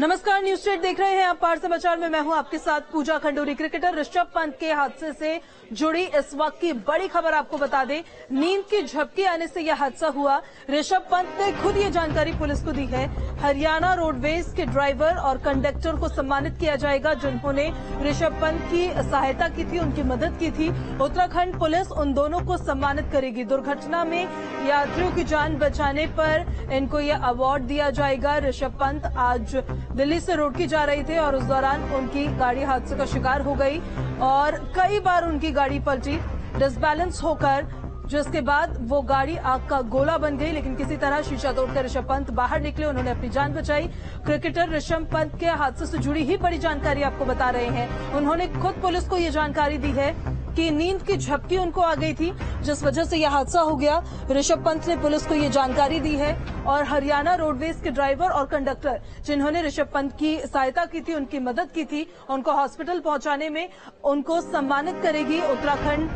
नमस्कार, news state देख रहे हैं आप। पार समाचार में मैं हूं आपके साथ पूजा खंडूरी। क्रिकेटर ऋषभ पंत के हादसे से जुड़ी इस वक्त की बड़ी खबर आपको बता दें। नींद की झपकी आने से यह हादसा हुआ। ऋषभ पंत ने खुद ये जानकारी पुलिस को दी है। हरियाणा रोडवेज के ड्राइवर और कंडक्टर को सम्मानित किया जाएगा जिन्होंने ऋषभ पंत की सहायता की थी, उनकी मदद की थी। उत्तराखंड पुलिस उन दोनों को सम्मानित करेगी। दुर्घटना में यात्रियों की जान बचाने पर इनको यह अवार्ड दिया जाएगा। ऋषभ पंत आज दिल्ली से रुड़की जा रहे थे और उस दौरान उनकी गाड़ी हादसे का शिकार हो गई और कई बार उनकी गाड़ी पलटी, डिसबैलेंस होकर, जिसके बाद वो गाड़ी आग का गोला बन गई। लेकिन किसी तरह शीशा तोड़कर ऋषभ पंत बाहर निकले, उन्होंने अपनी जान बचाई। क्रिकेटर ऋषभ पंत के हादसे से जुड़ी ही बड़ी जानकारी आपको बता रहे हैं। उन्होंने खुद पुलिस को ये जानकारी दी है कि नींद की झपकी उनको आ गई थी, जिस वजह से यह हादसा हो गया। ऋषभ पंत ने पुलिस को ये जानकारी दी है और हरियाणा रोडवेज के ड्राइवर और कंडक्टर जिन्होंने ऋषभ पंत की सहायता की थी, उनकी मदद की थी, उनको हॉस्पिटल पहुंचाने में उनको सम्मानित करेगी। उत्तराखंड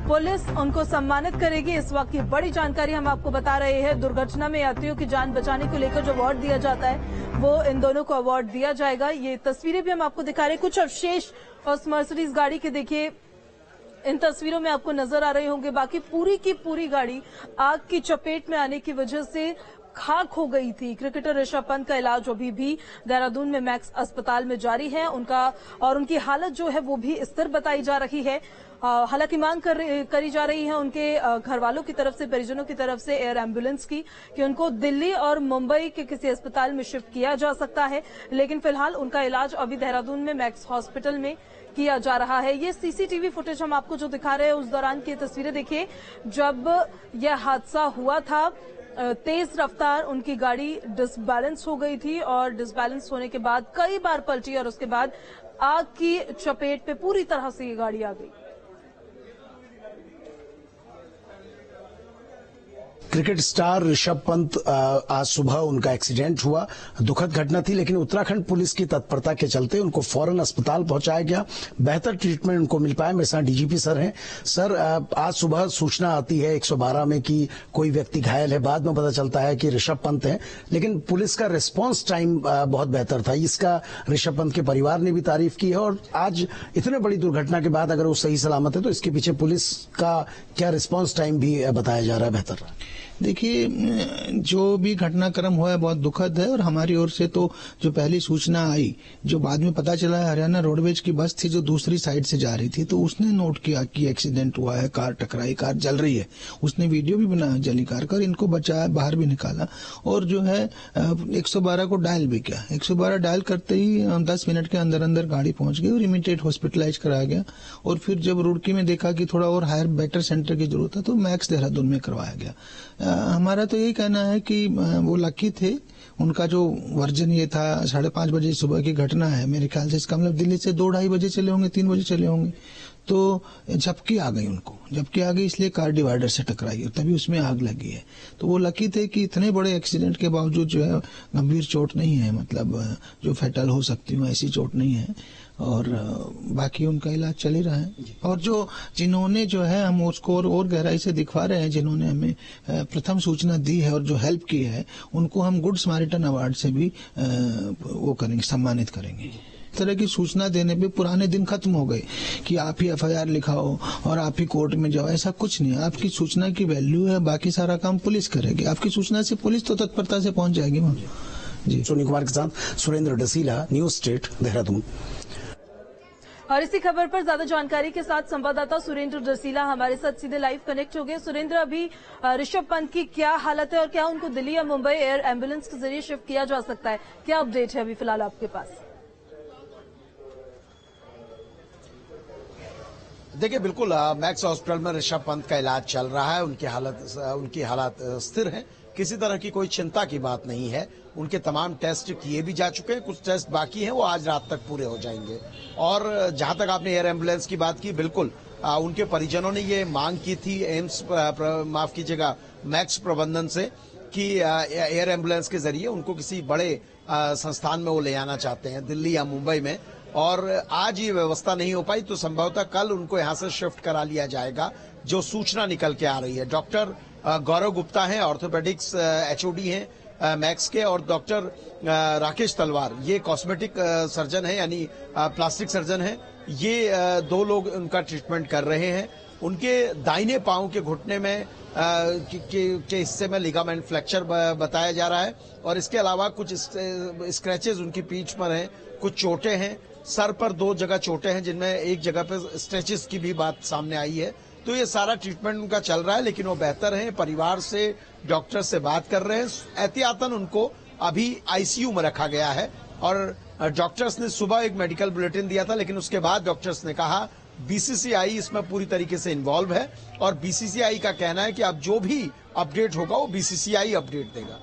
पुलिस उनको सम्मानित करेगी। इस वक्त की बड़ी जानकारी हम आपको बता रहे हैं। दुर्घटना में यात्रियों की जान बचाने को लेकर जो अवार्ड दिया जाता है वो इन दोनों को अवार्ड दिया जाएगा। ये तस्वीरें भी हम आपको दिखा रहे हैं। कुछ अवशेष उस मर्सिडीज गाड़ी के देखिए इन तस्वीरों में आपको नजर आ रहे होंगे। बाकी पूरी की पूरी गाड़ी आग की चपेट में आने की वजह से खाक हो गई थी। क्रिकेटर ऋषभ पंत का इलाज अभी भी देहरादून में मैक्स अस्पताल में जारी है। उनकी हालत जो है वो भी स्थिर बताई जा रही है। हालांकि मांग करी जा रही है उनके घर वालों की तरफ से, परिजनों की तरफ से एयर एम्बुलेंस की, कि उनको दिल्ली और मुंबई के किसी अस्पताल में शिफ्ट किया जा सकता है। लेकिन फिलहाल उनका इलाज अभी देहरादून में मैक्स हॉस्पिटल में किया जा रहा है। ये सीसीटीवी फुटेज हम आपको जो दिखा रहे हैं उस दौरान की तस्वीरें देखिए। जब यह हादसा हुआ था, तेज रफ्तार उनकी गाड़ी डिसबैलेंस हो गई थी और डिसबैलेंस होने के बाद कई बार पलटी और उसके बाद आग की चपेट पे पूरी तरह से ये गाड़ी आ गई। क्रिकेट स्टार ऋषभ पंत आज सुबह उनका एक्सीडेंट हुआ। दुखद घटना थी, लेकिन उत्तराखंड पुलिस की तत्परता के चलते उनको फौरन अस्पताल पहुंचाया गया। बेहतर ट्रीटमेंट उनको मिल पाया। मेरे साथ डीजीपी सर हैं। सर, आज सुबह सूचना आती है 112 में कि कोई व्यक्ति घायल है। बाद में पता चलता है कि ऋषभ पंत है, लेकिन पुलिस का रिस्पांस टाइम बहुत बेहतर था। इसका ऋषभ पंत के परिवार ने भी तारीफ की है। और आज इतने बड़ी दुर्घटना के बाद अगर वो सही सलामत है तो इसके पीछे पुलिस का क्या रिस्पांस टाइम भी बताया जा रहा है बेहतर रहा? देखिए, जो भी घटनाक्रम हुआ है बहुत दुखद है और हमारी ओर से तो जो पहली सूचना आई, जो बाद में पता चला है हरियाणा रोडवेज की बस थी जो दूसरी साइड से जा रही थी, तो उसने नोट किया कि एक्सीडेंट हुआ है, कार टकराई, कार जल रही है। उसने वीडियो भी बनाया जली कार का, इनको बचाया, बाहर भी निकाला और जो है 112 को डायल भी किया। 112 डायल करते ही 10 मिनट के अंदर अंदर गाड़ी पहुंच गई और इमीडिएट हॉस्पिटलाइज कराया गया। और फिर जब रुड़की में देखा कि थोड़ा और हायर बेटर सेंटर की जरूरत है तो मैक्स देहरादून में करवाया गया। हमारा तो यही कहना है कि वो लकी थे। उनका जो वर्जन ये था, 5:30 बजे सुबह की घटना है, मेरे ख्याल से इसका मतलब दिल्ली से 2-2:30 बजे चले होंगे, 3 बजे चले होंगे, तो झपकी आ गई उनको। झपकी आ गई इसलिए कार डिवाइडर से टकराई और तभी उसमें आग लगी है। तो वो लकी थे कि इतने बड़े एक्सीडेंट के बावजूद जो है गंभीर चोट नहीं है, मतलब जो फैटल हो सकती हो ऐसी चोट नहीं है और बाकी उनका इलाज चल ही रहा है। और जो जिन्होंने जो है, हम उसको और गहराई से दिखवा रहे हैं, जिन्होंने हमें प्रथम सूचना दी है और जो हेल्प की है, उनको हम गुड स्मारिटन अवार्ड से भी वो करेंगे, सम्मानित करेंगे। इस तरह की सूचना देने पे पुराने दिन खत्म हो गए कि आप ही एफआईआर लिखाओ और आप ही कोर्ट में जाओ, ऐसा कुछ नहीं। आपकी सूचना की वैल्यू है, बाकी सारा काम पुलिस करेगी। आपकी सूचना से पुलिस तो तत्परता से पहुंच जाएगी वहां जी। सोनी कुमार के साथ सुरेंद्र डसीला, न्यूज स्टेट, देहरादून। और इसी खबर पर ज्यादा जानकारी के साथ संवाददाता सुरेंद्र डसीला हमारे साथ सीधे लाइव कनेक्ट हो गए। सुरेंद्र, अभी ऋषभ पंत की क्या हालत है और क्या उनको दिल्ली या मुंबई एयर एम्बुलेंस के जरिए शिफ्ट किया जा सकता है? क्या अपडेट है अभी फिलहाल आपके पास? देखिए, बिल्कुल मैक्स हॉस्पिटल में ऋषभ पंत का इलाज चल रहा है। उनकी हालत स्थिर है, किसी तरह की कोई चिंता की बात नहीं है। उनके तमाम टेस्ट किए भी जा चुके हैं, कुछ टेस्ट बाकी हैं, वो आज रात तक पूरे हो जाएंगे। और जहां तक आपने एयर एम्बुलेंस की बात की, बिल्कुल उनके परिजनों ने ये मांग की थी एम्स, माफ कीजिएगा, मैक्स प्रबंधन से कि एयर एम्बुलेंस के जरिए उनको किसी बड़े संस्थान में वो ले जाना चाहते हैं, दिल्ली या मुंबई में। और आज ये व्यवस्था नहीं हो पाई तो संभवतः कल उनको यहां से शिफ्ट करा लिया जाएगा, जो सूचना निकल के आ रही है। डॉक्टर गौरव गुप्ता हैं, ऑर्थोपेडिक्स HOD हैं मैक्स के, और डॉक्टर राकेश तलवार, ये कॉस्मेटिक सर्जन है, यानी प्लास्टिक सर्जन है। ये 2 लोग उनका ट्रीटमेंट कर रहे हैं। उनके दाहिने पांव के घुटने में के हिस्से में लिगामेंट फ्रैक्चर बताया जा रहा है, और इसके अलावा कुछ स्क्रैचेस उनकी पीठ पर हैं, कुछ चोटें हैं, सर पर 2 जगह चोटें हैं, जिनमें एक जगह पे स्ट्रेचेस की भी बात सामने आई है। तो ये सारा ट्रीटमेंट उनका चल रहा है, लेकिन वो बेहतर है। परिवार से, डॉक्टर से बात कर रहे हैं। एहतियातन उनको अभी ICU में रखा गया है, और डॉक्टर्स ने सुबह एक मेडिकल बुलेटिन दिया था, लेकिन उसके बाद डॉक्टर्स ने कहा BCCI इसमें पूरी तरीके से इन्वॉल्व है, और BCCI का कहना है कि अब जो भी अपडेट होगा वो BCCI अपडेट देगा।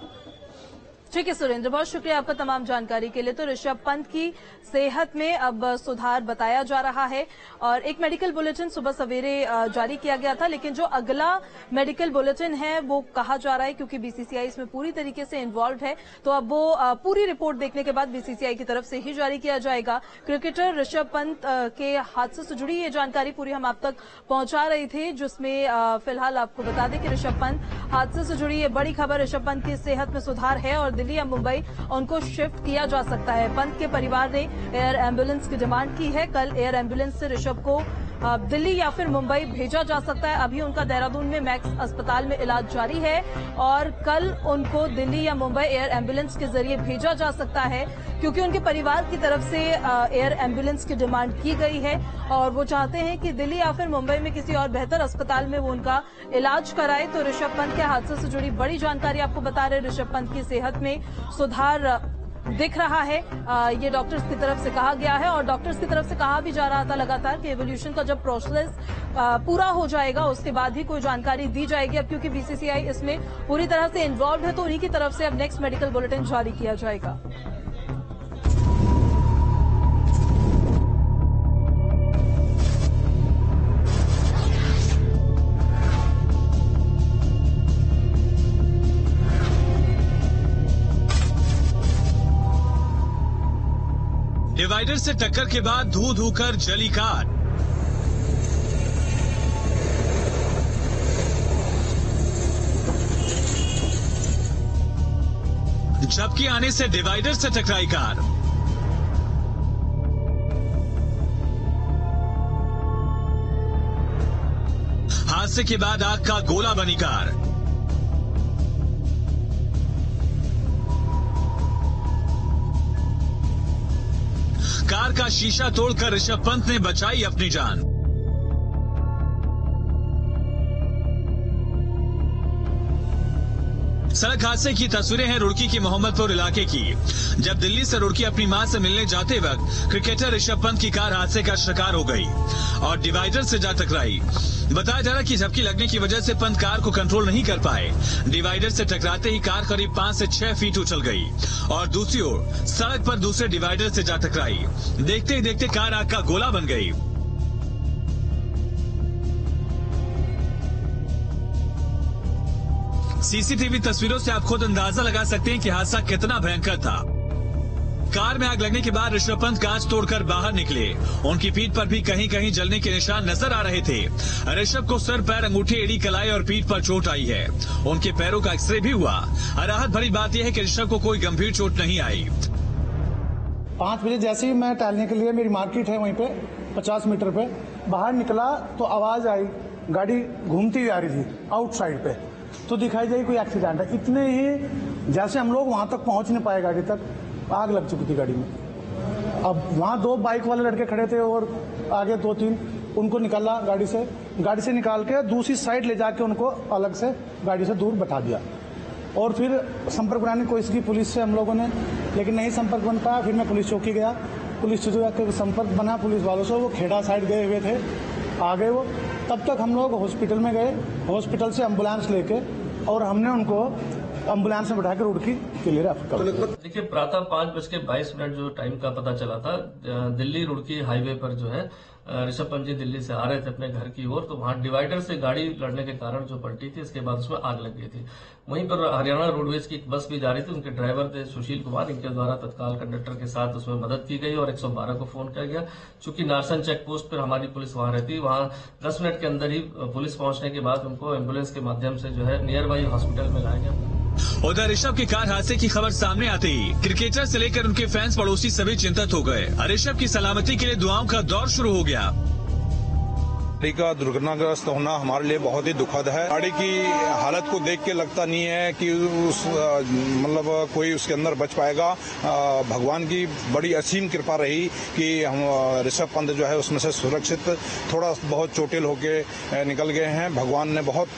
ठीक है सुरेंद्र, बहुत शुक्रिया आपका तमाम जानकारी के लिए। तो ऋषभ पंत की सेहत में अब सुधार बताया जा रहा है, और एक मेडिकल बुलेटिन सुबह सवेरे जारी किया गया था, लेकिन जो अगला मेडिकल बुलेटिन है वो कहा जा रहा है, क्योंकि BCCI इसमें पूरी तरीके से इन्वॉल्व है, तो अब वो पूरी रिपोर्ट देखने के बाद BCCI की तरफ से ही जारी किया जाएगा। क्रिकेटर ऋषभ पंत के हादसे से जुड़ी ये जानकारी पूरी हम आप तक पहुंचा रहे थे, जिसमें फिलहाल आपको बता दें कि ऋषभ पंत हादसे से जुड़ी ये बड़ी खबर, ऋषभ पंत की सेहत में सुधार है और दिल्ली या मुंबई उनको शिफ्ट किया जा सकता है। पंत के परिवार ने एयर एम्बुलेंस की डिमांड की है। कल एयर एम्बुलेंस से ऋषभ को दिल्ली या फिर मुंबई भेजा जा सकता है। अभी उनका देहरादून में मैक्स अस्पताल में इलाज जारी है, और कल उनको दिल्ली या मुंबई एयर एम्बुलेंस के जरिए भेजा जा सकता है, क्योंकि उनके परिवार की तरफ से एयर एम्बुलेंस की डिमांड की गई है, और वो चाहते हैं कि दिल्ली या फिर मुंबई में किसी और बेहतर अस्पताल में वो उनका इलाज कराए। तो ऋषभ पंत के हादसे से जुड़ी बड़ी जानकारी आपको बता रहे। ऋषभ पंत की सेहत में सुधार दिख रहा है, ये डॉक्टर्स की तरफ से कहा गया है, और डॉक्टर्स की तरफ से कहा भी जा रहा था लगातार कि एवोल्यूशन का जब प्रोसेस पूरा हो जाएगा उसके बाद ही कोई जानकारी दी जाएगी। अब क्योंकि BCCI इसमें पूरी तरह से इन्वॉल्व है, तो उन्हीं की तरफ से अब नेक्स्ट मेडिकल बुलेटिन जारी किया जाएगा। डिवाइडर से टक्कर के बाद धू धू कर जली कार। झपकी आने से डिवाइडर से टकराई कार। हादसे के बाद आग का गोला बनी कार। कार का शीशा तोड़कर ऋषभ पंत ने बचाई अपनी जान। सड़क हादसे की तस्वीरें हैं रुड़की के मोहम्मदपुर इलाके की, जब दिल्ली से रुड़की अपनी मां से मिलने जाते वक्त क्रिकेटर ऋषभ पंत की कार हादसे का शिकार हो गई और डिवाइडर से जा टकराई। बताया जा रहा कि झपकी लगने की वजह से पंत कार को कंट्रोल नहीं कर पाए। डिवाइडर से टकराते ही कार करीब 5 से 6 फीट उछल गई और दूसरी ओर सड़क पर दूसरे डिवाइडर से जा टकराई। देखते ही देखते कार आग का गोला बन गई। सीसीटीवी तस्वीरों से आप खुद अंदाजा लगा सकते हैं कि हादसा कितना भयंकर था। कार में आग लगने के बाद ऋषभ पंत कांच तोड़कर बाहर निकले। उनकी पीठ पर भी कहीं कहीं जलने के निशान नजर आ रहे थे। ऋषभ को सर, पैर, अंगूठे, एड़ी, कलाई और पीठ पर चोट आई है। उनके पैरों का एक्सरे भी हुआ। राहत भरी बात यह है कि ऋषभ को कोई गंभीर चोट नहीं आई। 5 बजे जैसे ही मैं टहलने के लिए, मेरी मार्केट है वहीं पे 50 मीटर पे, बाहर निकला तो आवाज आई, गाड़ी घूमती हुई आ रही थी आउटसाइड पे, तो दिखाई दी कोई एक्सीडेंट है। इतने ही जैसे हम लोग वहां तक पहुंच नहीं पाए, गाड़ी तक आग लग चुकी थी गाड़ी में। अब वहां 2 बाइक वाले लड़के खड़े थे और आगे 2-3, उनको निकाला गाड़ी से निकाल के दूसरी साइड ले जाके उनको अलग से गाड़ी से दूर बैठा दिया। और फिर संपर्क बनाने की कोशिश की पुलिस से हम लोगों ने, लेकिन नहीं संपर्क बन पाया। फिर मैं पुलिस चौकी गया, पुलिस चौकी जाकर संपर्क बना पुलिस वालों से। वो खेड़ा साइड गए हुए थे, आ गए वो। तब तक हम लोग हॉस्पिटल में गए, हॉस्पिटल से एम्बुलेंस लेके, और हमने उनको एम्बुलेंस में बैठा कर रुड़की के लिए रेफर कर दिया। देखिए, प्रातः 5:22 जो टाइम का पता चला था, दिल्ली रुड़की हाईवे पर जो है ऋषभ पंत जी दिल्ली से आ रहे थे अपने घर की ओर, तो वहां डिवाइडर से गाड़ी लड़ने के कारण जो पलटी थी, इसके बाद उसमें आग लग गई थी। वहीं पर हरियाणा रोडवेज की एक बस भी जा रही थी, उनके ड्राइवर थे सुशील कुमार, इनके द्वारा तत्काल कंडक्टर के साथ उसमें मदद की गई और 112 को फोन किया गया। चूंकि नारसन चेक पोस्ट पर हमारी पुलिस वहां रहती, वहां 10 मिनट के अंदर ही पुलिस पहुंचने के बाद उनको एम्बुलेंस के माध्यम से जो है नियर बाई हॉस्पिटल में लाया गया। उधर ऋषभ के कार हादसे की खबर सामने आते ही क्रिकेटर से लेकर उनके फैंस पड़ोसी सभी चिंतित हो गए। ऋषभ की सलामती के लिए दुआओं का दौर शुरू हो गया। गाड़ी का दुर्घटनाग्रस्त होना हमारे लिए बहुत ही दुखद है। गाड़ी की हालत को देख के लगता नहीं है कि उस मतलब कोई उसके अंदर बच पाएगा। भगवान की बड़ी असीम कृपा रही कि हम ऋषभ पंत जो है उसमें से सुरक्षित थोड़ा बहुत चोटिल होके निकल गए हैं। भगवान ने बहुत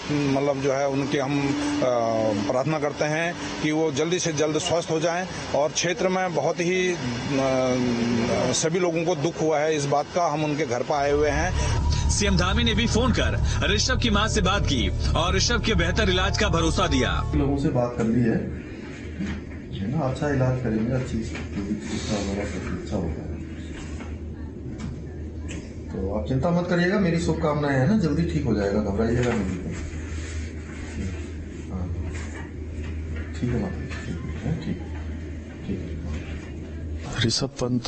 मतलब जो है उनके हम प्रार्थना करते हैं कि वो जल्दी से जल्द स्वस्थ हो जाएं। और क्षेत्र में बहुत ही सभी लोगों को दुख हुआ है इस बात का। हम उनके घर पर आए हुए हैं। सीएम धामी ने भी फोन कर ऋषभ की मां से बात की और ऋषभ के बेहतर इलाज का भरोसा दिया। लोगों से बात कर ली है ना, अच्छा इलाज करेंगे, अच्छी चिकित्सा होगा। तो आप चिंता मत करिएगा, मेरी शुभकामनाएं है ना, जल्दी ठीक हो जाएगा, घबराइएगा नहीं। हाँ ठीक है माता, ठीक। ऋषभ पंत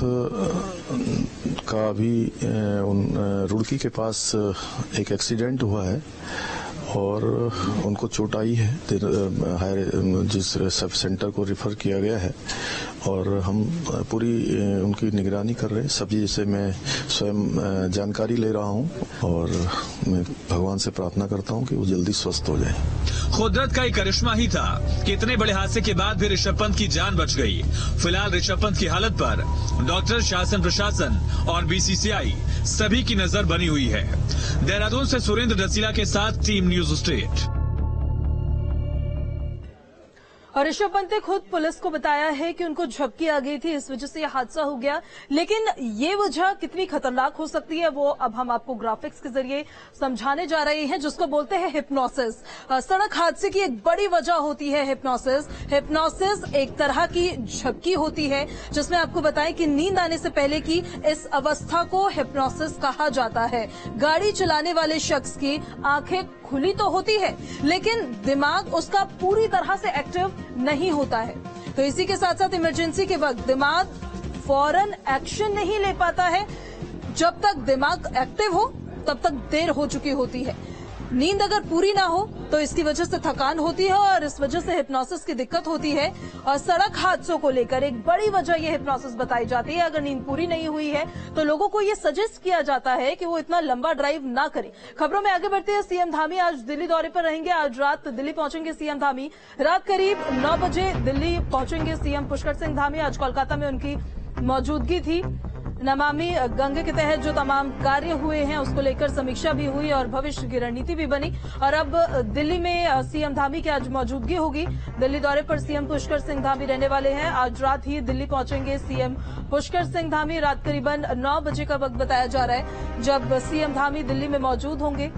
का अभी रुड़की के पास एक एक्सीडेंट हुआ है और उनको चोट आई है, जिस सब सेंटर को रिफर किया गया है और हम पूरी उनकी निगरानी कर रहे हैं। सभी से मैं स्वयं जानकारी ले रहा हूं और मैं भगवान से प्रार्थना करता हूं कि वो जल्दी स्वस्थ हो जाए। कुदरत का एक करिश्मा ही था कि इतने बड़े हादसे के बाद भी ऋषभ पंत की जान बच गई। फिलहाल ऋषभ पंत की हालत पर डॉक्टर, शासन प्रशासन और बीसीसीआई सभी की नजर बनी हुई है। देहरादून से सुरेंद्र रसीला के साथ टीम न्यूज स्टेट। और ऋषभ पंत ने खुद पुलिस को बताया है कि उनको झपकी आ गई थी, इस वजह से यह हादसा हो गया। लेकिन ये वजह कितनी खतरनाक हो सकती है वो अब हम आपको ग्राफिक्स के जरिए समझाने जा रहे हैं, जिसको बोलते हैं हिप्नोसिस। सड़क हादसे की एक बड़ी वजह होती है हिप्नोसिस। हिप्नोसिस एक तरह की झपकी होती है जिसमें आपको बताएं कि नींद आने से पहले की इस अवस्था को हिप्नोसिस कहा जाता है। गाड़ी चलाने वाले शख्स की आंखें खुली तो होती है लेकिन दिमाग उसका पूरी तरह से एक्टिव नहीं होता है। तो इसी के साथ साथ इमरजेंसी के वक्त दिमाग फौरन एक्शन नहीं ले पाता है। जब तक दिमाग एक्टिव हो तब तक देर हो चुकी होती है। नींद अगर पूरी ना हो तो इसकी वजह से थकान होती है और इस वजह से हिप्नोसिस की दिक्कत होती है। और सड़क हादसों को लेकर एक बड़ी वजह यह हिप्नोसिस बताई जाती है। अगर नींद पूरी नहीं हुई है तो लोगों को यह सजेस्ट किया जाता है कि वो इतना लंबा ड्राइव ना करें। खबरों में आगे बढ़ते हैं। सीएम धामी आज दिल्ली दौरे पर रहेंगे। आज रात दिल्ली पहुंचेंगे सीएम धामी। रात करीब 9 बजे दिल्ली पहुंचेंगे सीएम पुष्कर सिंह धामी। आज कोलकाता में उनकी मौजूदगी थी। नमामि गंगे के तहत जो तमाम कार्य हुए हैं उसको लेकर समीक्षा भी हुई और भविष्य की रणनीति भी बनी। और अब दिल्ली में सीएम धामी की आज मौजूदगी होगी। दिल्ली दौरे पर सीएम पुष्कर सिंह धामी रहने वाले हैं। आज रात ही दिल्ली पहुंचेंगे सीएम पुष्कर सिंह धामी। रात करीबन 9 बजे का वक्त बताया जा रहा है जब सीएम धामी दिल्ली में मौजूद होंगे।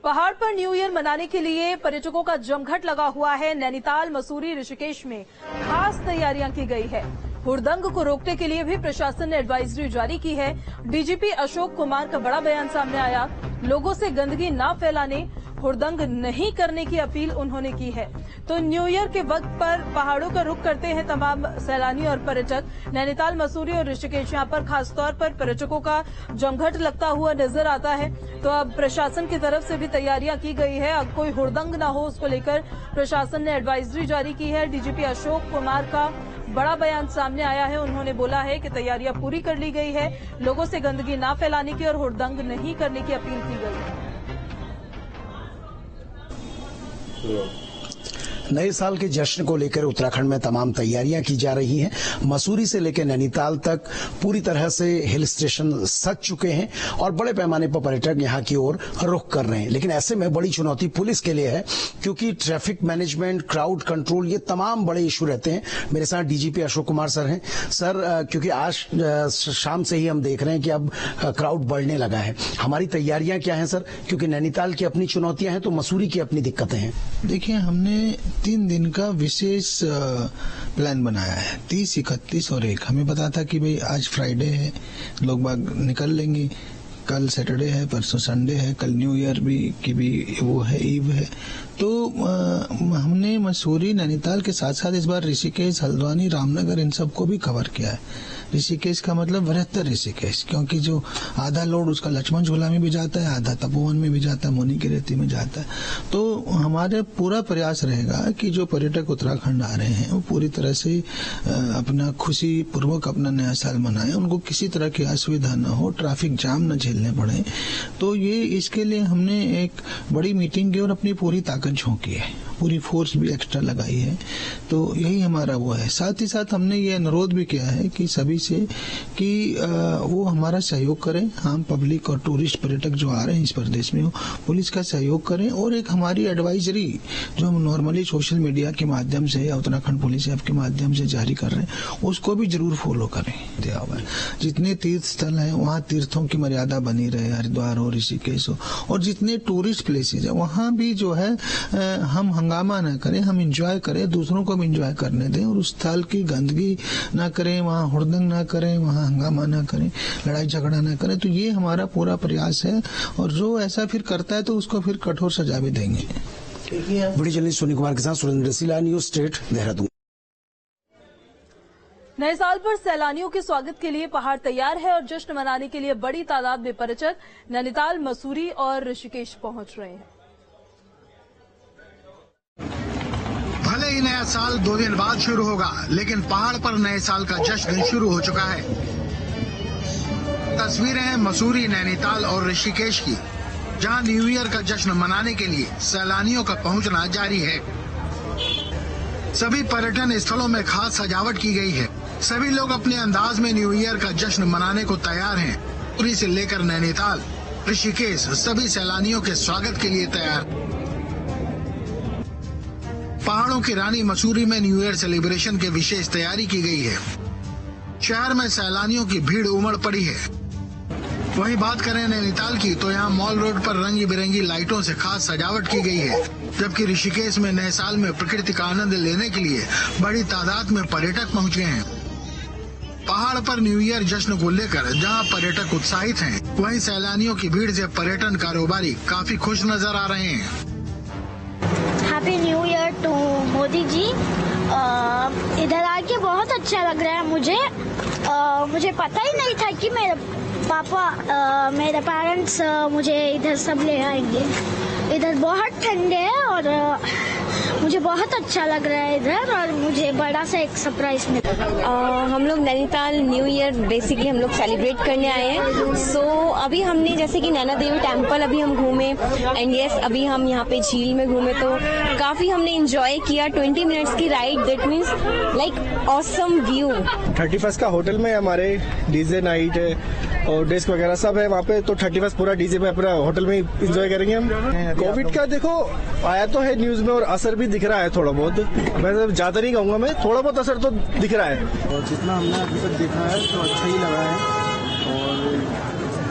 पहाड़ पर न्यू ईयर मनाने के लिए पर्यटकों का जमघट लगा हुआ है। नैनीताल, मसूरी, ऋषिकेश में खास तैयारियां की गई है। हुड़दंग को रोकने के लिए भी प्रशासन ने एडवाइजरी जारी की है। डीजीपी अशोक कुमार का बड़ा बयान सामने आया। लोगों से गंदगी न फैलाने, हुड़दंग नहीं करने की अपील उन्होंने की है। तो न्यू ईयर के वक्त पर पहाड़ों का रुख करते हैं तमाम सैलानी और पर्यटक। नैनीताल, मसूरी और ऋषिकेश यहाँ पर खासतौर पर पर्यटकों का जमघट लगता हुआ नजर आता है। तो अब प्रशासन की तरफ से भी तैयारियां की गई है। अब कोई हुड़दंग ना हो उसको लेकर प्रशासन ने एडवाइजरी जारी की है। डीजीपी अशोक कुमार का बड़ा बयान सामने आया है। उन्होंने बोला है कि तैयारियां पूरी कर ली गई है। लोगों से गंदगी ना फैलाने की और हुड़दंग नहीं करने की अपील की गई है। नए साल के जश्न को लेकर उत्तराखंड में तमाम तैयारियां की जा रही हैं। मसूरी से लेकर नैनीताल तक पूरी तरह से हिल स्टेशन सज चुके हैं और बड़े पैमाने पर पर्यटक यहां की ओर रुख कर रहे हैं। लेकिन ऐसे में बड़ी चुनौती पुलिस के लिए है, क्योंकि ट्रैफिक मैनेजमेंट, क्राउड कंट्रोल, ये तमाम बड़े इशू रहते हैं। मेरे साथ डीजीपी अशोक कुमार सर हैं। सर, क्योंकि आज शाम से ही हम देख रहे हैं कि अब क्राउड बढ़ने लगा है, हमारी तैयारियां क्या हैं सर? क्योंकि नैनीताल की अपनी चुनौतियां हैं तो मसूरी की अपनी दिक्कतें हैं। देखिए, हमने 3 दिन का विशेष प्लान बनाया है, 30, 31 और 1। हमें पता था कि भाई आज फ्राइडे है, लोग बाग निकल लेंगे, कल सैटरडे है, परसों संडे है, कल न्यू ईयर की भी वो है, ईव है। तो हमने मसूरी, नैनीताल के साथ साथ इस बार ऋषिकेश, हल्द्वानी, रामनगर, इन सबको भी कवर किया है। ऋषिकेश का मतलब बृहत्तर ऋषिकेश, क्योंकि जो आधा लोड उसका लक्ष्मण झूला में भी जाता है, आधा तपोवन में भी जाता है, मुनि की रेती में जाता है। तो हमारे पूरा प्रयास रहेगा कि जो पर्यटक उत्तराखंड आ रहे हैं वो पूरी तरह से अपना खुशी पूर्वक अपना नया साल मनाएं, उनको किसी तरह की असुविधा न हो, ट्रैफिक जाम न झेलने पड़े। तो ये इसके लिए हमने एक बड़ी मीटिंग की और अपनी पूरी ताकत झोंकी है, पूरी फोर्स भी एक्स्ट्रा लगाई है। तो यही हमारा वो है। साथ ही साथ हमने ये अनुरोध भी किया है कि सभी से कि वो हमारा सहयोग करें। हम पब्लिक और टूरिस्ट पर्यटक जो आ रहे हैं इस प्रदेश में, पुलिस का सहयोग करें। और एक हमारी एडवाइजरी जो हम नॉर्मली सोशल मीडिया के माध्यम से या उत्तराखंड पुलिस ऐप के माध्यम से जारी कर रहे हैं, उसको भी जरूर फॉलो करें। दिया हुआ है, जितने तीर्थ स्थल हैं वहाँ तीर्थों की मर्यादा बनी रहे, हरिद्वार हो, ऋषिकेश हो, और जितने टूरिस्ट प्लेसेज है वहाँ भी जो है हम हंगामा न करें, हम इंजॉय करें, दूसरों को भी इंजॉय करने दें। और उस स्थल की गंदगी ना करें, वहाँ हुड़दंग ना करें, वहाँ हंगामा ना करें, लड़ाई झगड़ा ना करें। तो ये हमारा पूरा प्रयास है, और जो ऐसा फिर करता है तो उसको फिर कठोर सजा भी देंगे। बड़ी जल्दी सोनी कुमार के साथ सुरेंद्र सिला, न्यूज स्टेट, देहरादून। नए साल पर सैलानियों के स्वागत के लिए पहाड़ तैयार है और जश्न मनाने के लिए बड़ी तादाद में पर्यटक नैनीताल, मसूरी और ऋषिकेश पहुंच रहे हैं। भले ही नया साल 2 दिन बाद शुरू होगा, लेकिन पहाड़ पर नए साल का जश्न शुरू हो चुका है। तस्वीरें हैं मसूरी, नैनीताल और ऋषिकेश की, जहां न्यू ईयर का जश्न मनाने के लिए सैलानियों का पहुंचना जारी है। सभी पर्यटन स्थलों में खास सजावट की गई है। सभी लोग अपने अंदाज में न्यू ईयर का जश्न मनाने को तैयार हैं। मसूरी से लेकर नैनीताल, ऋषिकेश, सभी सैलानियों के स्वागत के लिए तैयार। पहाड़ों की रानी मसूरी में न्यू ईयर सेलिब्रेशन की विशेष तैयारी की गई है। शहर में सैलानियों की भीड़ उमड़ पड़ी है। वहीं बात करें नैनीताल की, तो यहाँ मॉल रोड पर रंगी बिरंगी लाइटों से खास सजावट की गई है। जबकि ऋषिकेश में नए साल में प्रकृति का आनंद लेने के लिए बड़ी तादाद में पर्यटक पहुँच गए हैं। पहाड़ पर न्यू ईयर जश्न को लेकर जहां पर्यटक उत्साहित हैं, वहीं सैलानियों की भीड़ से पर्यटन कारोबारी काफी खुश नजर आ रहे हैं। Happy new year to Modi ji. इधर आके बहुत अच्छा लग रहा है मुझे पता ही नहीं था कि मेरे पापा, मेरे पेरेंट्स मुझे इधर सब ले आएंगे। इधर बहुत ठंडे है और मुझे बहुत अच्छा लग रहा है इधर, और मुझे बड़ा सा एक सरप्राइज मिला। हम लोग नैनीताल न्यू ईयर बेसिकली हम लोग सेलिब्रेट करने आए हैं। सो अभी हमने जैसे कि नैना देवी टेम्पल अभी हम घूमे, एंड यस अभी हम यहाँ पे झील में घूमे, तो काफी हमने एंजॉय किया। 20 मिनट्स की ride, that means like awesome view. 31 का होटल में हमारे डीजे नाइट है और डेस्क वगैरह सब है वहाँ पे, तो 31 पूरा डीजे में अपना होटल में एंजॉय करेंगे हम। कोविड का देखो आया तो है न्यूज में, और असर भी दिख रहा है थोड़ा बहुत। वैसे ज्यादा नहीं कहूँगा मैं, थोड़ा बहुत असर तो दिख रहा है। और जितना हमने अभी तक देखा है तो अच्छा ही लगा है, और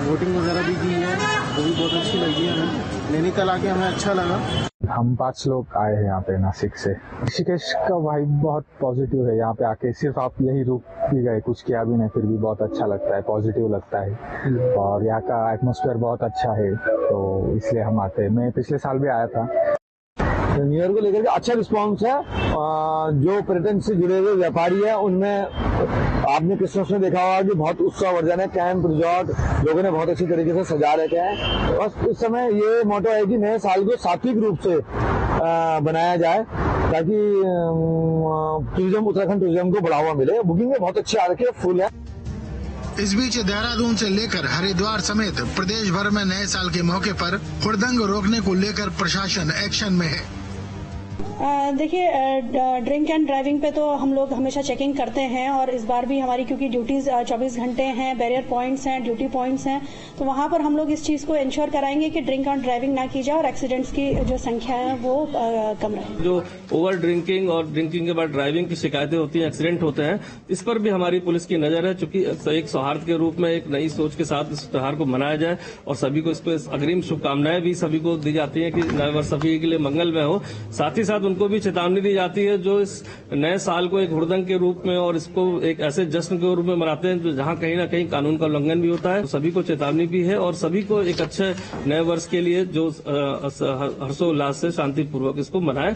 वोटिंग वगैरह भी की है, वो भी बहुत अच्छी लगी है। नैनीताल आके हमें अच्छा लगा। हम 5 लोग आए हैं यहाँ पे नासिक से। ऋषिकेश का वाइब बहुत पॉजिटिव है यहाँ पे आके। सिर्फ आप यही रुक भी गए, कुछ किया भी नहीं, फिर भी बहुत अच्छा लगता है, पॉजिटिव लगता है। और यहाँ का एटमॉस्फेयर बहुत अच्छा है, तो इसलिए हम आते हैं। मैं पिछले साल भी आया था। न्यू ईयर को लेकर के अच्छा रिस्पांस है। जो पर्यटन से जुड़े हुए व्यापारी है उनमें आपने क्रिसमस में देखा होगा कि बहुत उत्साहवर्धन है। कैंप, रिजॉर्ट लोगों ने बहुत अच्छी तरीके से सजा रखे हैं। बस इस समय ये मोटो है कि नए साल को सात्विक रूप से बनाया जाए, ताकि टूरिज्म, उत्तराखंड टूरिज्म को बढ़ावा मिले। बुकिंग बहुत अच्छी आ रखी है, फुल है। इस बीच देहरादून से लेकर हरिद्वार समेत प्रदेश भर में नए साल के मौके पर हुड़दंग रोकने को लेकर प्रशासन एक्शन में है। देखिए, ड्रिंक एंड ड्राइविंग पे तो हम लोग हमेशा चेकिंग करते हैं और इस बार भी हमारी क्योंकि ड्यूटीज 24 घंटे हैं, बैरियर पॉइंट्स हैं, ड्यूटी पॉइंट्स हैं, तो वहां पर हम लोग इस चीज को इंश्योर कराएंगे कि ड्रिंक एंड ड्राइविंग ना की जाए और एक्सीडेंट्स की जो संख्या है वो कम रहे। जो ओवर ड्रिंकिंग और ड्रिंकिंग के बाद ड्राइविंग की शिकायतें होती हैं, एक्सीडेंट होते हैं, इस पर भी हमारी पुलिस की नजर है। चूंकि एक सौहार्द के रूप में एक नई सोच के साथ इस त्योहार को मनाया जाए और सभी को इस पर अग्रिम शुभकामनाएं भी सभी को दी जाती है कि नए वर्ष सभी के लिए मंगलमय हो। साथ ही साथ उनको भी चेतावनी दी जाती है जो इस नए साल को एक हुड़दंग के रूप में और इसको एक ऐसे जश्न के रूप में मनाते हैं जो जहां कहीं ना कहीं कानून का उल्लंघन भी होता है। तो सभी को चेतावनी भी है और सभी को एक अच्छे नए वर्ष के लिए जो हर्षोल्लास से शांतिपूर्वक इसको मनाएं।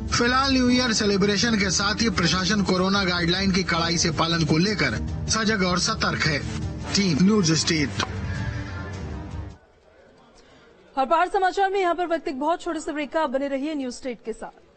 फिलहाल न्यू ईयर सेलिब्रेशन के साथ ही प्रशासन कोरोना गाइडलाइन की कड़ाई से पालन को लेकर सजग और सतर्क है। Team news state. और बाहर समाचार में यहाँ पर वक्त एक बहुत छोटे से ब्रेक का, बने रहिए न्यूज स्टेट के साथ।